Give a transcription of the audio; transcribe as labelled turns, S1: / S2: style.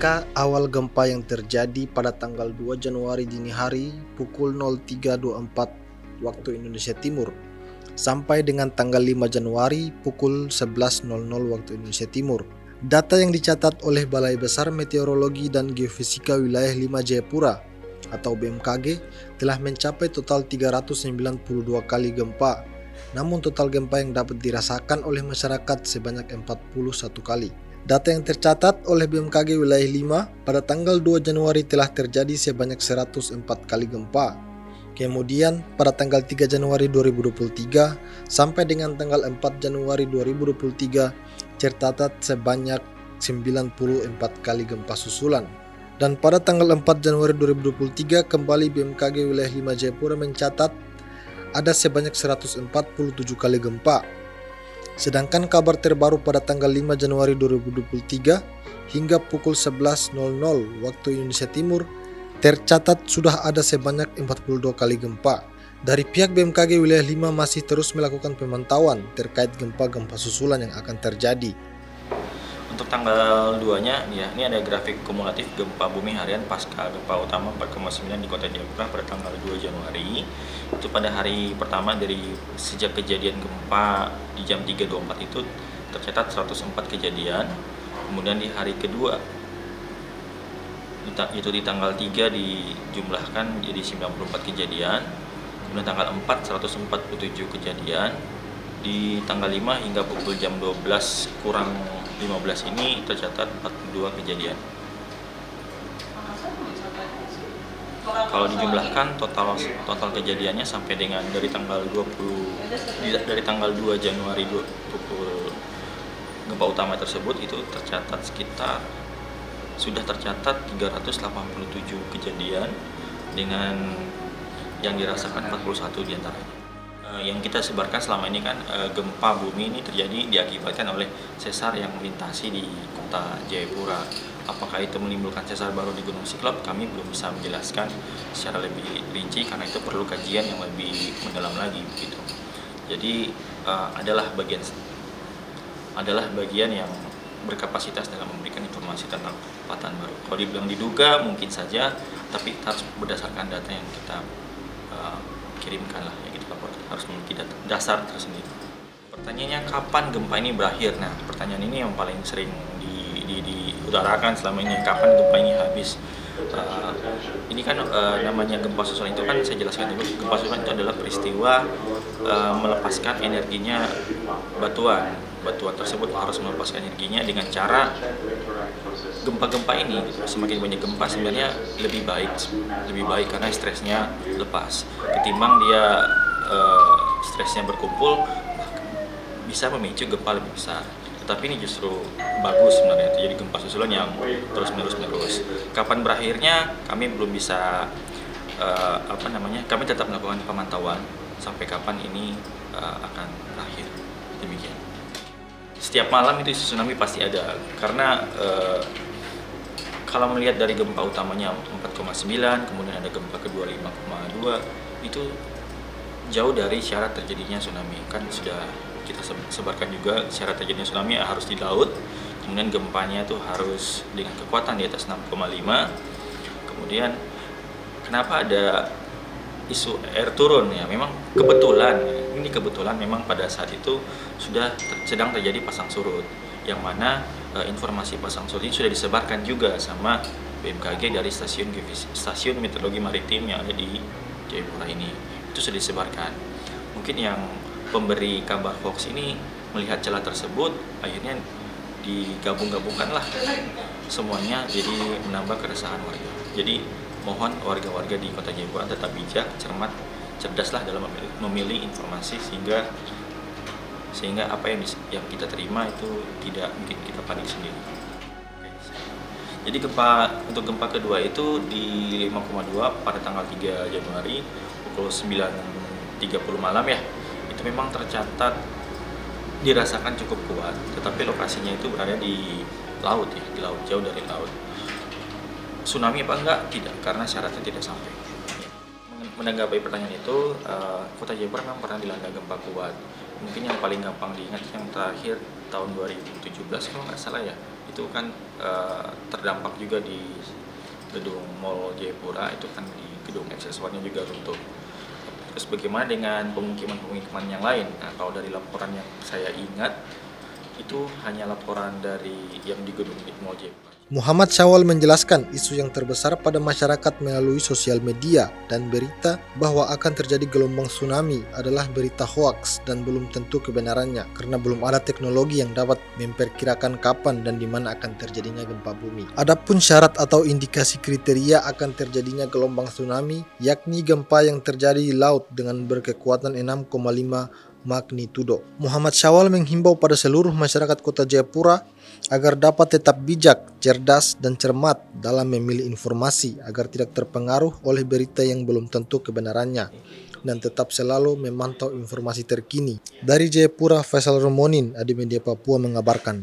S1: Reka awal gempa yang terjadi pada tanggal 2 Januari dini hari pukul 03.24 waktu Indonesia Timur sampai dengan tanggal 5 Januari pukul 11.00 waktu Indonesia Timur. Data yang dicatat oleh Balai Besar Meteorologi dan Geofisika Wilayah 5 Jayapura atau BMKG telah mencapai total 392 kali gempa. Namun total gempa yang dapat dirasakan oleh masyarakat sebanyak 41 kali. Data yang tercatat oleh BMKG Wilayah 5 pada tanggal 2 Januari telah terjadi sebanyak 104 kali gempa. Kemudian pada tanggal 3 Januari 2023 sampai dengan tanggal 4 Januari 2023 tercatat sebanyak 94 kali gempa susulan. Dan pada tanggal 4 Januari 2023 kembali BMKG Wilayah 5 Jayapura mencatat ada sebanyak 147 kali gempa. Sedangkan kabar terbaru pada tanggal 5 Januari 2023 hingga pukul 11.00 waktu Indonesia Timur tercatat sudah ada sebanyak 42 kali gempa. Dari pihak BMKG Wilayah 5 masih terus melakukan pemantauan terkait gempa-gempa susulan yang akan terjadi.
S2: Untuk tanggal 2-nya ya, ini ada grafik kumulatif gempa bumi harian pasca gempa utama 4,9 di Kota Jayapura pada tanggal 2 Januari. Itu pada hari pertama dari sejak kejadian gempa di jam 3.24 itu tercatat 104 kejadian. Kemudian di hari kedua itu di tanggal 3 dijumlahkan jadi 94 kejadian. Kemudian tanggal 4 147 kejadian. Di tanggal 5 hingga pukul jam 12 kurang 15 ini tercatat 42 kejadian. Kalau dijumlahkan total kejadiannya sampai dengan dari tanggal 2 Januari pukul gempa utama tersebut itu tercatat sudah tercatat 387 kejadian dengan yang dirasakan 41 diantaranya. Yang kita sebarkan selama ini kan gempa bumi ini terjadi diakibatkan oleh sesar yang melintasi di Kota Jayapura. Apakah itu menimbulkan sesar baru di Gunung Siklop? Kami belum bisa menjelaskan secara lebih rinci karena itu perlu kajian yang lebih mendalam lagi begitu. Jadi adalah bagian yang berkapasitas dalam memberikan informasi tentang patahan baru. Kalau dibilang diduga mungkin saja, tapi harus berdasarkan data yang kita kirimkan lah, yang kita laporkan, harus memiliki dasar tersendiri. Pertanyaannya kapan gempa ini berakhir? Nah, pertanyaan ini yang paling sering diutarakan selama ini, kapan gempa ini habis? Ini kan namanya gempa susulan itu kan saya jelaskan dulu, gempa susulan itu adalah peristiwa melepaskan energinya batuan tersebut harus melepaskan energinya dengan cara gempa-gempa ini. Semakin banyak gempa sebenarnya lebih baik karena stresnya lepas ketimbang dia stresnya berkumpul bisa memicu gempa lebih besar. Tetapi ini justru bagus sebenarnya terjadi gempa susulan yang terus menerus. Kapan berakhirnya kami belum bisa kami tetap melakukan pemantauan sampai kapan ini akan berakhir. Demikian. Setiap malam itu tsunami pasti ada karena kalau melihat dari gempa utamanya 4,9 kemudian ada gempa kedua 5,2 itu jauh dari syarat terjadinya tsunami. Kan sudah kita sebarkan juga syarat terjadinya tsunami harus di laut, kemudian gempanya itu harus dengan kekuatan di atas 6,5. Kemudian kenapa ada isu air turun ya, memang kebetulan memang pada saat itu sudah sedang terjadi pasang surut, yang mana informasi pasang surut ini sudah disebarkan juga sama BMKG dari stasiun meteorologi maritim yang ada di Jayapura ini, itu sudah disebarkan. Mungkin yang pemberi kabar hoax ini melihat celah tersebut, akhirnya digabung-gabungkanlah semuanya, jadi menambah keresahan warga. Jadi mohon warga-warga di Kota Jayapura tetap bijak, cermat, cerdaslah dalam memilih informasi sehingga apa yang kita terima itu tidak bikin kita panik sendiri. Jadi untuk gempa kedua itu di 5,2 pada tanggal 3 Januari pukul 9.30 malam ya. Itu memang tercatat dirasakan cukup kuat, tetapi lokasinya itu berada di laut ya, di laut, jauh dari laut. Tsunami apa enggak? Tidak, karena syaratnya tidak sampai. Menanggapi pertanyaan itu, Kota Jayapura memang pernah dilanda gempa kuat. Mungkin yang paling gampang diingat yang terakhir tahun 2017 kalau nggak salah ya, itu kan terdampak juga di gedung Mall Jayapura, itu kan di gedung aksesorisnya juga runtuh. Terus bagaimana dengan pemukiman-pemukiman yang lain? Nah, kalau dari laporan yang saya ingat, itu hanya laporan dari yang di gedung Mall Jayapura.
S1: Muhammad Syawal menjelaskan isu yang terbesar pada masyarakat melalui sosial media dan berita bahwa akan terjadi gelombang tsunami adalah berita hoaks dan belum tentu kebenarannya karena belum ada teknologi yang dapat memperkirakan kapan dan di mana akan terjadinya gempa bumi. Adapun syarat atau indikasi kriteria akan terjadinya gelombang tsunami yakni gempa yang terjadi di laut dengan berkekuatan 6,5 magnitudo. Muhammad Syawal menghimbau pada seluruh masyarakat Kota Jayapura agar dapat tetap bijak, cerdas, dan cermat dalam memilih informasi agar tidak terpengaruh oleh berita yang belum tentu kebenarannya dan tetap selalu memantau informasi terkini. Dari Jayapura, Faisal Romonin, Adi Media Papua mengabarkan.